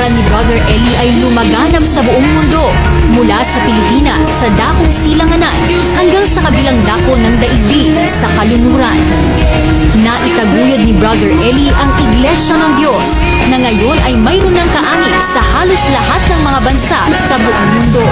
Patakaran ni Brother Eli ay lumaganap sa buong mundo, mula sa Pilipinas sa dakong silanganan hanggang sa kabilang dako ng daigdig sa kanluran. Naitaguyod ni Brother Eli ang Iglesia ng Diyos na ngayon ay mayroon ng kaanib sa halos lahat ng mga bansa sa buong mundo.